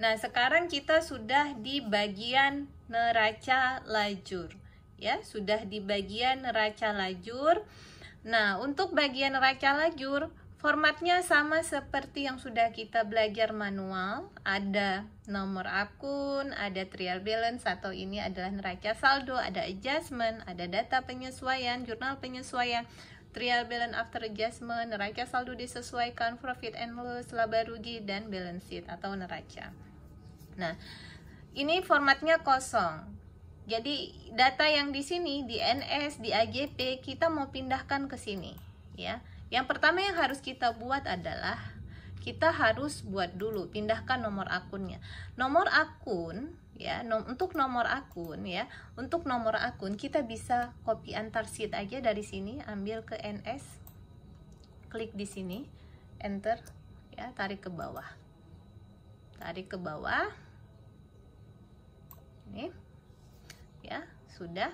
Nah, sekarang kita sudah di bagian neraca lajur. Ya, sudah di bagian neraca lajur. Nah, untuk bagian neraca lajur, formatnya sama seperti yang sudah kita belajar manual. Ada nomor akun, ada trial balance atau ini adalah neraca saldo, ada adjustment, ada data penyesuaian, jurnal penyesuaian, trial balance after adjustment, neraca saldo disesuaikan, profit and loss, laba rugi, dan balance sheet atau neraca. Nah, ini formatnya kosong. Jadi data yang di sini di NS, di AGP kita mau pindahkan ke sini, ya. Yang pertama yang harus kita buat adalah kita harus buat dulu pindahkan nomor akunnya. Nomor akun, ya, untuk nomor akun, ya. Untuk nomor akun kita bisa copy antar sheet aja dari sini, ambil ke NS. Klik di sini, enter, ya, tarik ke bawah. Tarik ke bawah. Ini. Ya, sudah.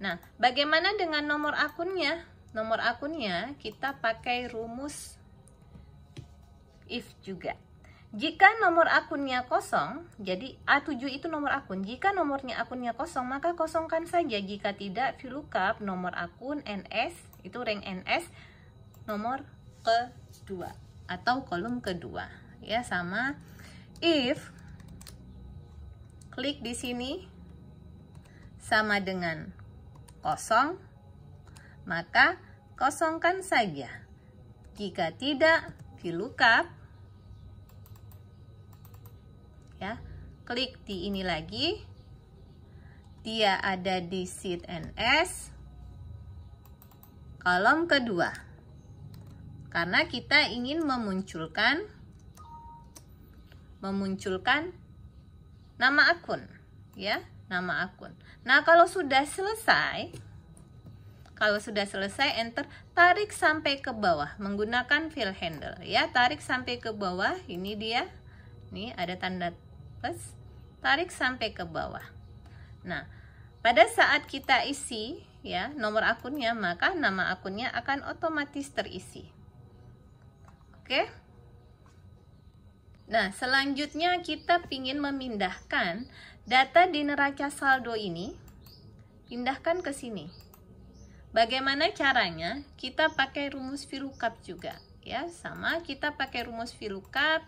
Nah, bagaimana dengan nomor akunnya? Nomor akunnya kita pakai rumus if juga. Jika nomor akunnya kosong, jadi A7 itu nomor akun. Jika nomornya akunnya kosong, maka kosongkan saja. Jika tidak, VLOOKUP nomor akun NS, itu rank NS, nomor kedua atau kolom kedua. Ya, sama if, klik di sini, sama dengan kosong, maka kosongkan saja. Jika tidak, VLOOKUP, ya, klik di ini lagi, dia ada di sheet NS, kolom kedua, karena kita ingin memunculkan nama akun, ya, nama akun. Nah, kalau sudah selesai, enter, tarik sampai ke bawah menggunakan fill handle, ya, tarik sampai ke bawah. Ini dia, nih ada tanda plus, tarik sampai ke bawah. Nah, pada saat kita isi, ya, nomor akunnya, maka nama akunnya akan otomatis terisi. Oke. Nah, selanjutnya kita ingin memindahkan data di neraca saldo ini, pindahkan ke sini. Bagaimana caranya? Kita pakai rumus VLOOKUP juga, ya, sama kita pakai rumus VLOOKUP,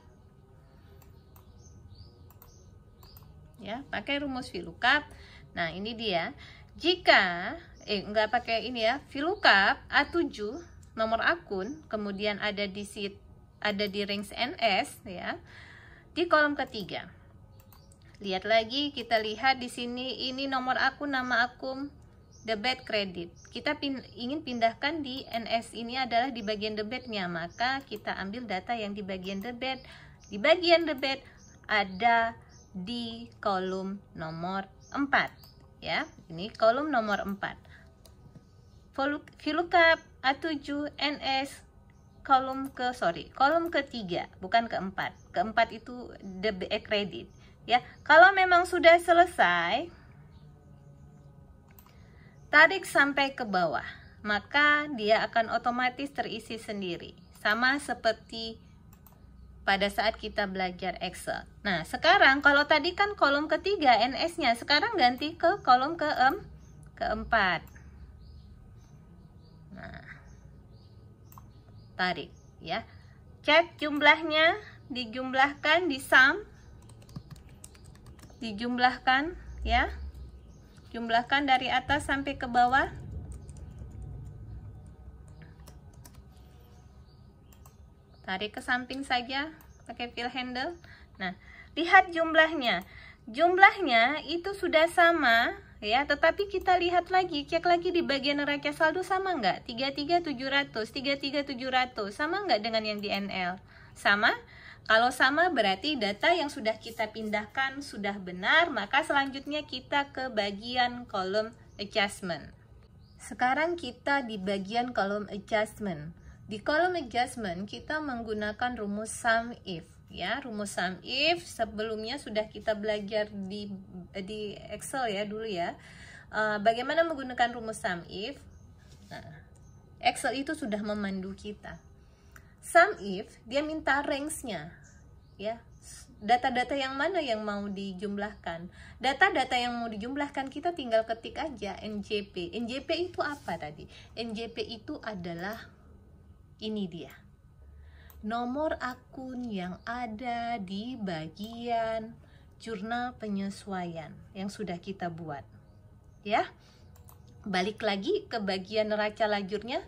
ya, pakai rumus VLOOKUP. Nah, ini dia. Jika nggak pakai ini, ya, VLOOKUP A7 nomor akun, kemudian ada di sheet, ada di range NS, ya, di kolom ketiga. Lihat lagi, kita lihat di sini, ini nomor akun, nama akun, debit kredit. Kita ingin pindahkan di NS, ini adalah di bagian debitnya, maka kita ambil data yang di bagian debit. Di bagian debit ada di kolom nomor 4, ya. Ini kolom nomor 4. VLOOKUP A7 NS kolom ketiga, bukan keempat. Keempat itu debit kredit. Ya, kalau memang sudah selesai, tarik sampai ke bawah, maka dia akan otomatis terisi sendiri. Sama seperti pada saat kita belajar Excel. Nah, sekarang kalau tadi kan kolom ketiga NS-nya, sekarang ganti ke kolom keempat. Nah, tarik, ya. Cek jumlahnya, dijumlahkan di sum. Dijumlahkan, ya, jumlahkan dari atas sampai ke bawah. Tarik ke samping saja pakai fill handle. Nah, lihat jumlahnya. Jumlahnya itu sudah sama, ya, tetapi kita lihat lagi, cek lagi di bagian neraca saldo sama nggak? 33.700, 33.700, sama nggak dengan yang di NL? Sama? Kalau sama berarti data yang sudah kita pindahkan sudah benar, maka selanjutnya kita ke bagian kolom adjustment. Sekarang kita di bagian kolom adjustment. Di kolom adjustment kita menggunakan rumus sum if, ya. Rumus sum if sebelumnya sudah kita belajar di Excel, ya, dulu, ya. Bagaimana menggunakan rumus sum if? Nah, Excel itu sudah memandu kita. Sum if dia minta range-nya, ya, data-data yang mana yang mau dijumlahkan. Data-data yang mau dijumlahkan kita tinggal ketik aja NJP. NJP itu apa tadi? NJP itu adalah ini dia, nomor akun yang ada di bagian jurnal penyesuaian yang sudah kita buat. Ya, balik lagi ke bagian neraca lajurnya.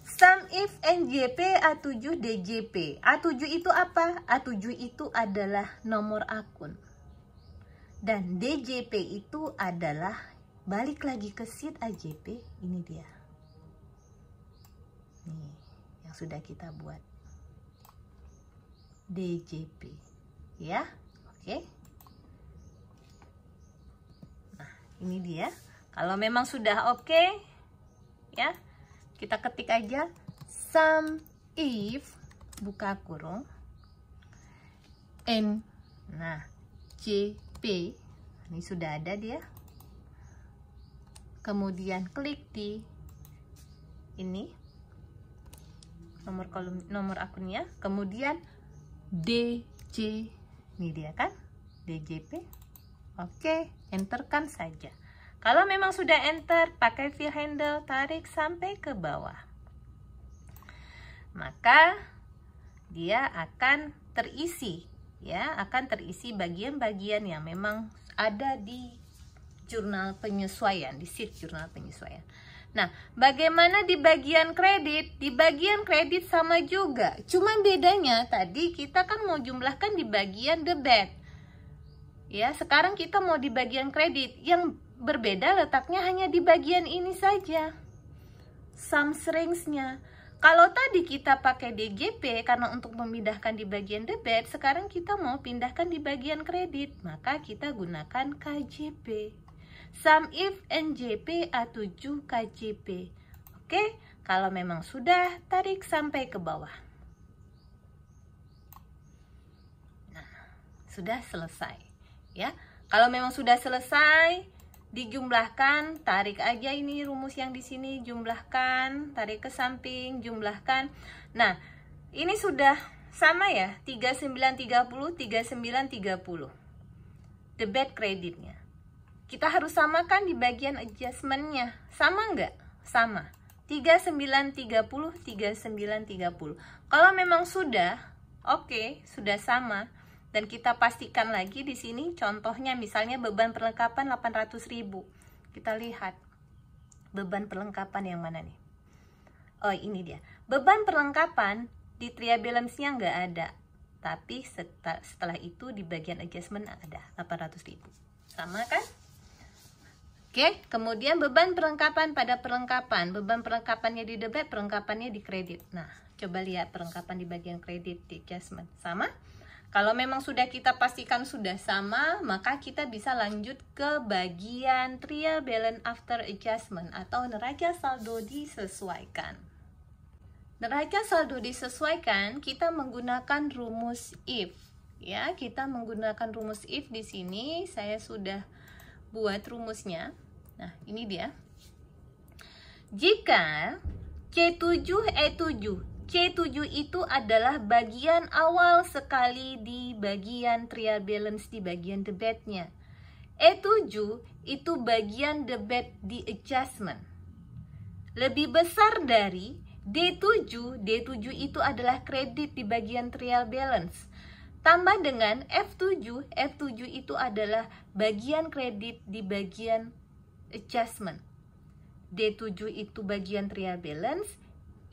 Sum if NJP A7 DJP. A7 itu apa? A7 itu adalah nomor akun. Dan DJP itu adalah, balik lagi ke sheet AJP, ini dia. Nih, yang sudah kita buat. DJP. Ya, oke. Nah, ini dia. Kalau memang sudah oke, ya, kita ketik aja sum if buka kurung n, nah JP, ini sudah ada dia. Kemudian klik di ini nomor akunnya, kemudian DJ, ini dia kan DJP. Oke, enterkan saja. Kalau memang sudah enter, pakai fill handle, tarik sampai ke bawah. Maka dia akan terisi, ya, akan terisi bagian-bagian yang memang ada di jurnal penyesuaian, di sheet jurnal penyesuaian. Nah, bagaimana di bagian kredit? Di bagian kredit sama juga, cuma bedanya tadi kita kan mau jumlahkan di bagian debit. Ya, sekarang kita mau di bagian kredit. Yang berbeda letaknya hanya di bagian ini saja, sum range-nya. Kalau tadi kita pakai DJP karena untuk memindahkan di bagian debit, sekarang kita mau pindahkan di bagian kredit, maka kita gunakan KJP. Sum if NJP A7 KJP. Oke, kalau memang sudah, tarik sampai ke bawah. Nah, sudah selesai, ya. Kalau memang sudah selesai, dijumlahkan, tarik aja ini rumus yang di sini, jumlahkan, tarik ke samping, jumlahkan. Nah, ini sudah sama ya, 3930, 3930. Debit kreditnya. Kita harus samakan di bagian adjustment-nya. Sama nggak? Sama. 3930, 3930. Kalau memang sudah, oke, sudah sama. Dan kita pastikan lagi di sini contohnya, misalnya beban perlengkapan 800.000. Kita lihat beban perlengkapan yang mana nih? Oh, ini dia. Beban perlengkapan di trial balance-nya nggak ada. Tapi setelah itu di bagian adjustment ada 800.000. Sama kan? Oke, kemudian beban perlengkapan pada perlengkapan. Beban perlengkapannya di debit, perlengkapannya di kredit. Nah, coba lihat perlengkapan di bagian kredit di adjustment. Sama? Kalau memang sudah kita pastikan sudah sama, maka kita bisa lanjut ke bagian trial balance after adjustment atau neraca saldo disesuaikan. Neraca saldo disesuaikan, kita menggunakan rumus if. Ya, kita menggunakan rumus if di sini. Saya sudah buat rumusnya. Nah, ini dia. Jika C7E7, C7 itu adalah bagian awal sekali di bagian trial balance di bagian debitnya. E7 itu bagian debit di adjustment. Lebih besar dari D7, D7 itu adalah kredit di bagian trial balance. Tambah dengan F7, F7 itu adalah bagian kredit di bagian adjustment. D7 itu bagian trial balance,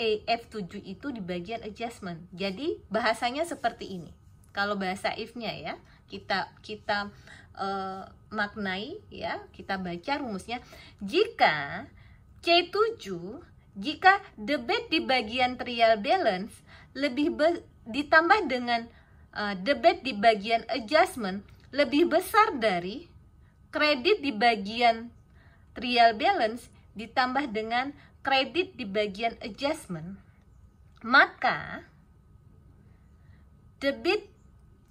F7 itu di bagian adjustment. Jadi bahasanya seperti ini. Kalau bahasa if-nya ya, kita maknai ya, kita baca rumusnya. Jika C7, jika debit di bagian trial balance ditambah dengan debit di bagian adjustment lebih besar dari kredit di bagian trial balance ditambah dengan kredit di bagian adjustment, maka debit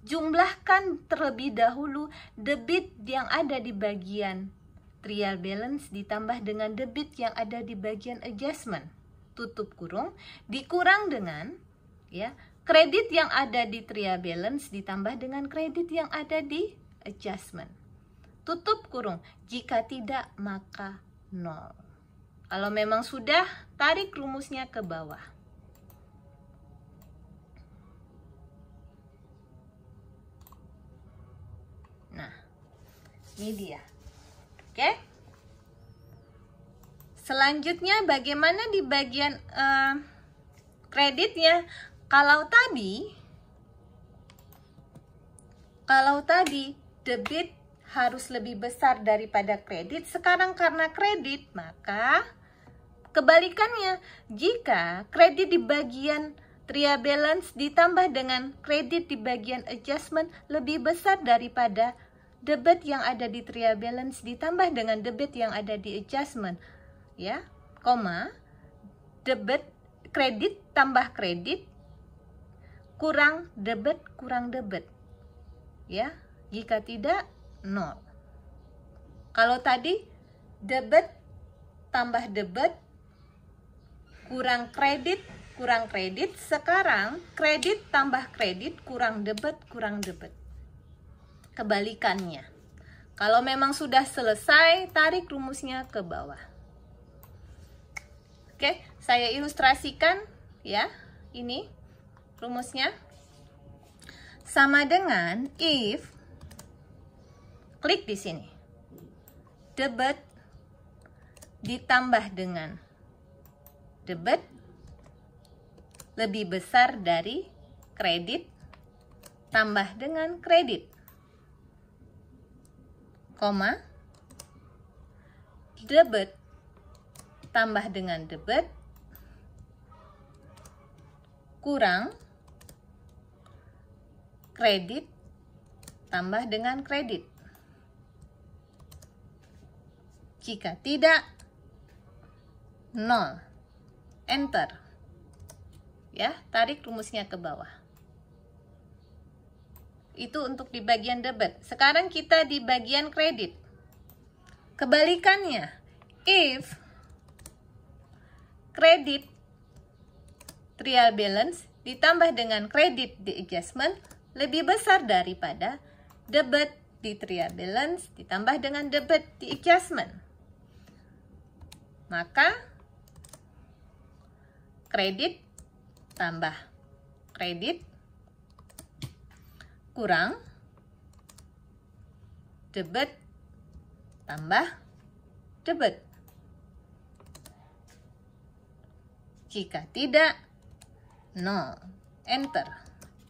jumlahkan terlebih dahulu debit yang ada di bagian trial balance ditambah dengan debit yang ada di bagian adjustment, tutup kurung, dikurang dengan ya kredit yang ada di trial balance ditambah dengan kredit yang ada di adjustment. Tutup kurung. Jika tidak, maka 0. Kalau memang sudah, tarik rumusnya ke bawah. Nah, ini dia. Oke. Selanjutnya bagaimana di bagian kreditnya? Kalau tadi debit harus lebih besar daripada kredit, sekarang karena kredit, maka kebalikannya. Jika kredit di bagian trial balance ditambah dengan kredit di bagian adjustment lebih besar daripada debit yang ada di trial balance ditambah dengan debit yang ada di adjustment, ya, koma, debit, kredit tambah kredit kurang debit, ya. Jika tidak, 0. Kalau tadi debit tambah debit kurang kredit, sekarang kredit tambah kredit kurang debit, kebalikannya. Kalau memang sudah selesai, tarik rumusnya ke bawah. Oke, saya ilustrasikan ya. Ini rumusnya sama dengan if, klik di sini, debit ditambah dengan debit lebih besar dari kredit tambah dengan kredit, koma, debit tambah dengan debit kurang kredit tambah dengan kredit. Jika tidak, 0. Enter. Ya, tarik rumusnya ke bawah. Itu untuk di bagian debit. Sekarang kita di bagian kredit. Kebalikannya, if kredit trial balance ditambah dengan kredit di adjustment lebih besar daripada debit di trial balance ditambah dengan debit di adjustment, maka kredit tambah kredit kurang debit tambah debit. Jika tidak, 0. Enter.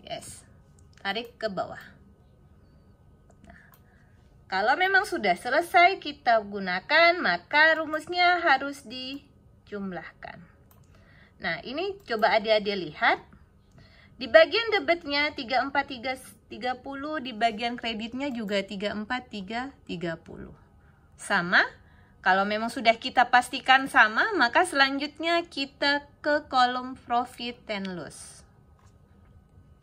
Yes. Tarik ke bawah. Nah, kalau memang sudah selesai kita gunakan, maka rumusnya harus dijumlahkan. Nah, ini coba adik-adik lihat. Di bagian debitnya 3430, di bagian kreditnya juga 3430. Sama. Kalau memang sudah kita pastikan sama, maka selanjutnya kita ke kolom profit and loss.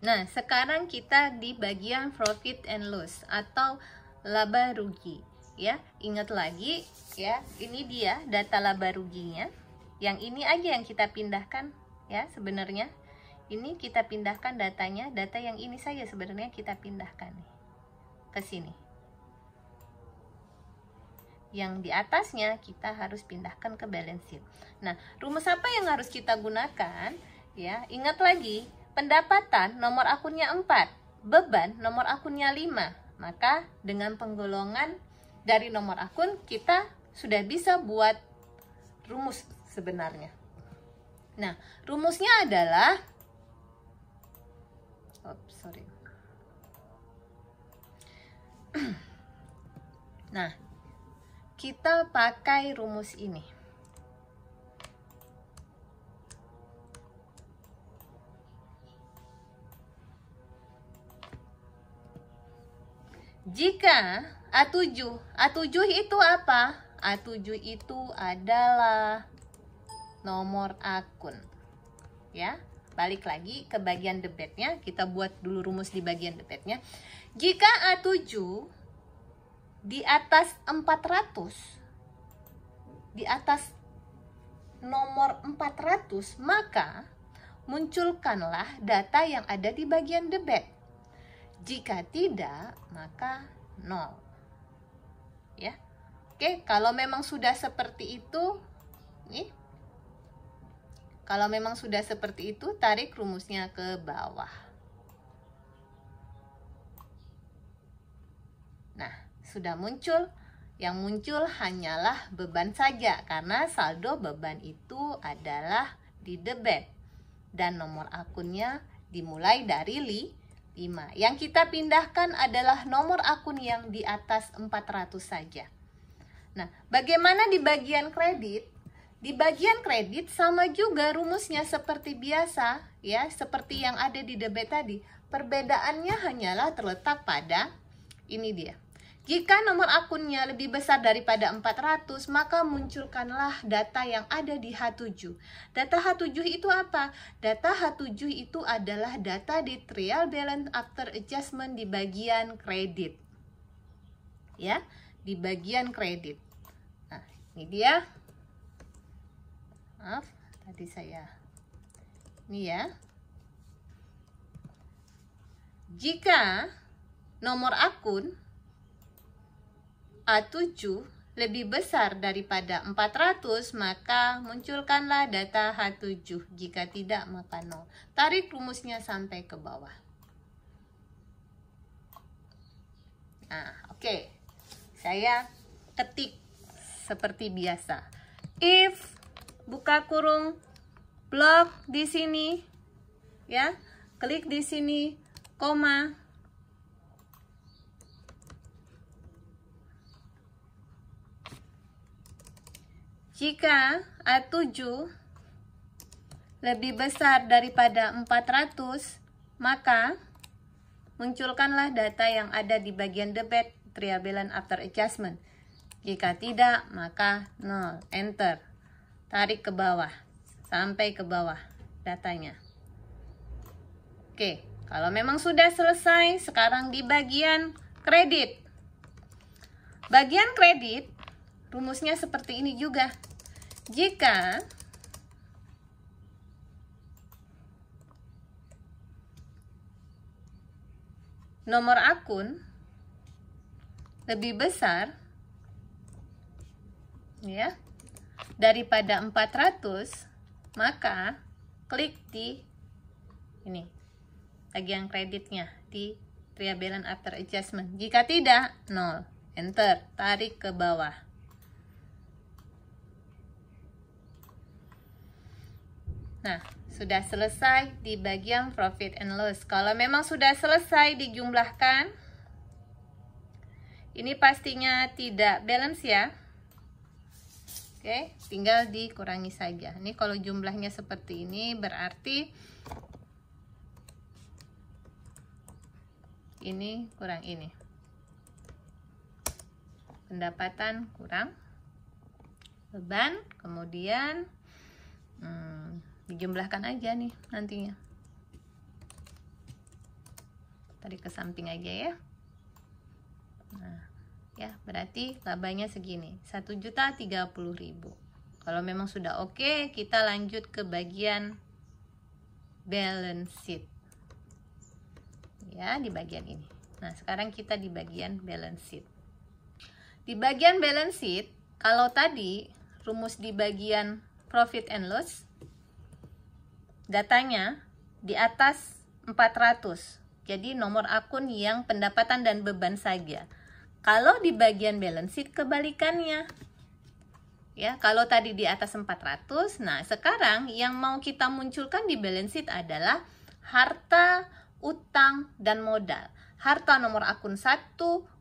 Nah, sekarang kita di bagian profit and loss atau laba rugi, ya. Ingat lagi, ya, ini dia data laba ruginya. Yang ini aja yang kita pindahkan, ya, sebenarnya. Ini kita pindahkan datanya, data yang ini saja sebenarnya kita pindahkan nih ke sini. Yang di atasnya kita harus pindahkan ke balance sheet. Nah, rumus apa yang harus kita gunakan? Ya, ingat lagi, pendapatan nomor akunnya 4, beban nomor akunnya 5. Maka dengan penggolongan dari nomor akun kita sudah bisa buat rumus sebenarnya. Nah, rumusnya adalah Nah, kita pakai rumus ini. Jika A7 itu apa? A7 itu adalah nomor akun. Ya, balik lagi ke bagian debitnya, kita buat dulu rumus di bagian debitnya. Jika A7 di atas 400, di atas nomor 400, maka munculkanlah data yang ada di bagian debit. Jika tidak, maka 0. Ya. Oke, kalau memang sudah seperti itu, nih. Kalau memang sudah seperti itu, tarik rumusnya ke bawah. Nah, sudah muncul. Yang muncul hanyalah beban saja, karena saldo beban itu adalah di debit. Dan nomor akunnya dimulai dari 5. Yang kita pindahkan adalah nomor akun yang di atas 400 saja. Nah, bagaimana di bagian kredit? Di bagian kredit sama juga rumusnya seperti biasa, ya, seperti yang ada di debit tadi. Perbedaannya hanyalah terletak pada ini dia. Jika nomor akunnya lebih besar daripada 400, maka munculkanlah data yang ada di H7. Data H7 itu apa? Data H7 itu adalah data di trial balance after adjustment di bagian kredit. Ya, di bagian kredit. Nah, ini dia. Maaf, tadi saya. Ini ya. Jika nomor akun A7 lebih besar daripada 400, maka munculkanlah data H7. Jika tidak, maka 0. Tarik rumusnya sampai ke bawah. Nah, oke. Saya ketik seperti biasa. If, buka kurung, blok di sini, ya, klik di sini, koma, jika A7 lebih besar daripada 400, maka munculkanlah data yang ada di bagian debit trial balance after adjustment. Jika tidak, maka 0. Enter. Tarik ke bawah. Sampai ke bawah datanya. Oke, kalau memang sudah selesai, sekarang di bagian kredit. Bagian kredit, rumusnya seperti ini juga. Jika nomor akun lebih besar, ya, daripada 400, maka klik di ini bagian kreditnya di trial balance after adjustment. Jika tidak, 0. Enter. Tarik ke bawah. Nah, sudah selesai di bagian profit and loss. Kalau memang sudah selesai dijumlahkan, ini pastinya tidak balance ya. Oke, tinggal dikurangi saja. Ini kalau jumlahnya seperti ini berarti ini kurang ini. Pendapatan kurang beban, kemudian dijumlahkan aja nih nantinya. Tarik ke samping aja ya. Nah, ya berarti labanya segini, 1.030.000. Kalau memang sudah oke, kita lanjut ke bagian balance sheet. Ya, di bagian ini. Nah, sekarang kita di bagian balance sheet. Di bagian balance sheet, kalau tadi rumus di bagian profit and loss, datanya di atas 400. Jadi nomor akun yang pendapatan dan beban saja. Kalau di bagian balance sheet kebalikannya. Ya, kalau tadi di atas 400, nah sekarang yang mau kita munculkan di balance sheet adalah harta, utang, dan modal. Harta nomor akun 1,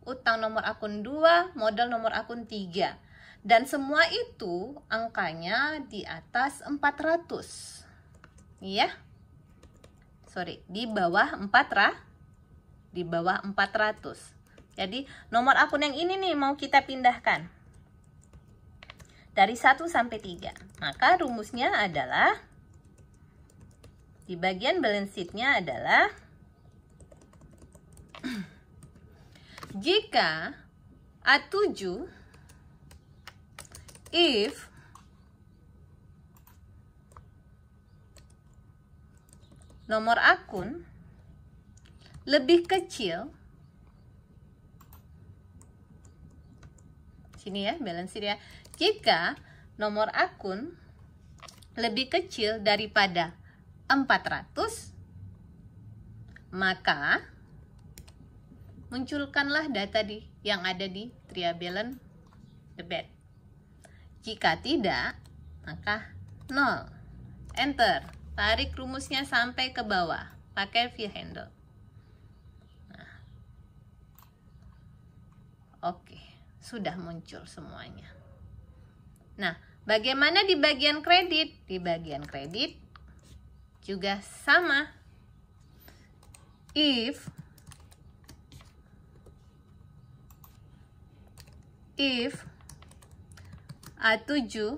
utang nomor akun 2, modal nomor akun 3. Dan semua itu angkanya di atas 400. Iya. Sorry, di bawah 400. Jadi nomor akun yang ini nih mau kita pindahkan. Dari 1 sampai 3. Maka rumusnya adalah di bagian balance sheet-nya adalah jika A7 if nomor akun lebih kecil, sini ya, balance sheet ya, jika nomor akun lebih kecil daripada 400, maka munculkanlah data yang ada di trial balance debit. Jika tidak, maka 0. Enter. Tarik rumusnya sampai ke bawah pakai V handle. Nah, oke, sudah muncul semuanya. Nah, bagaimana di bagian kredit? Di bagian kredit juga sama. If A7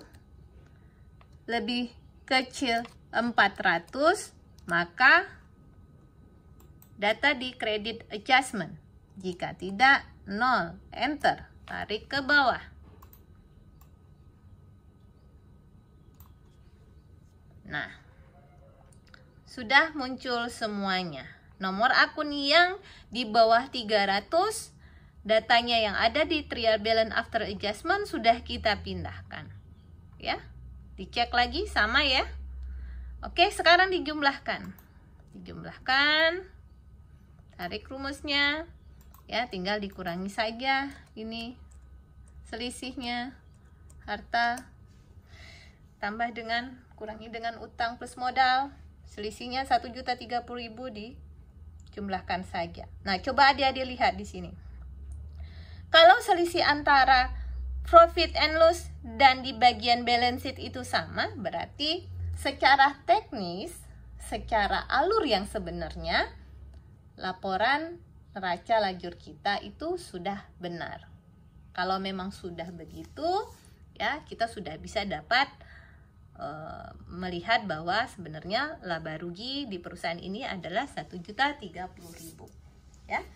lebih kecil 400, maka data di credit adjustment. Jika tidak, 0. Enter. Tarik ke bawah. Nah, sudah muncul semuanya. Nomor akun yang di bawah 300, datanya yang ada di trial balance after adjustment sudah kita pindahkan. Ya, dicek lagi sama ya. Oke, sekarang dijumlahkan. Tarik rumusnya. Ya, tinggal dikurangi saja ini selisihnya. Harta tambah dengan, kurangi dengan utang plus modal. Selisihnya 1.030.000, dijumlahkan saja. Nah, coba adik-adik lihat di sini. Kalau selisih antara profit and loss dan di bagian balance sheet itu sama, berarti secara teknis, secara alur yang sebenarnya, laporan neraca lajur kita itu sudah benar. Kalau memang sudah begitu, ya kita sudah bisa dapat melihat bahwa sebenarnya laba rugi di perusahaan ini adalah 1.030.000. Ya.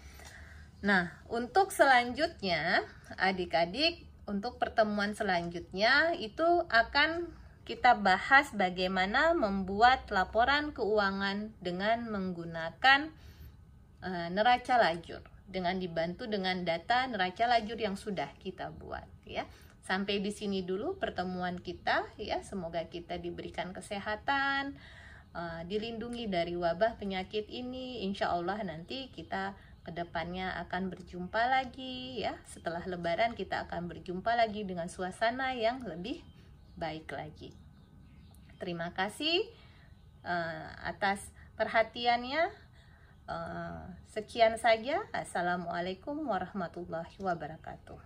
Nah, untuk selanjutnya, adik-adik, untuk pertemuan selanjutnya itu akan kita bahas bagaimana membuat laporan keuangan dengan menggunakan neraca lajur, dengan dibantu dengan data neraca lajur yang sudah kita buat ya. Sampai di sini dulu pertemuan kita ya. Semoga kita diberikan kesehatan, dilindungi dari wabah penyakit ini. Insya Allah nanti kita kedepannya akan berjumpa lagi ya. Setelah Lebaran kita akan berjumpa lagi dengan suasana yang lebih baik lagi. Terima kasih atas perhatiannya. Sekian saja. Assalamualaikum warahmatullahi wabarakatuh.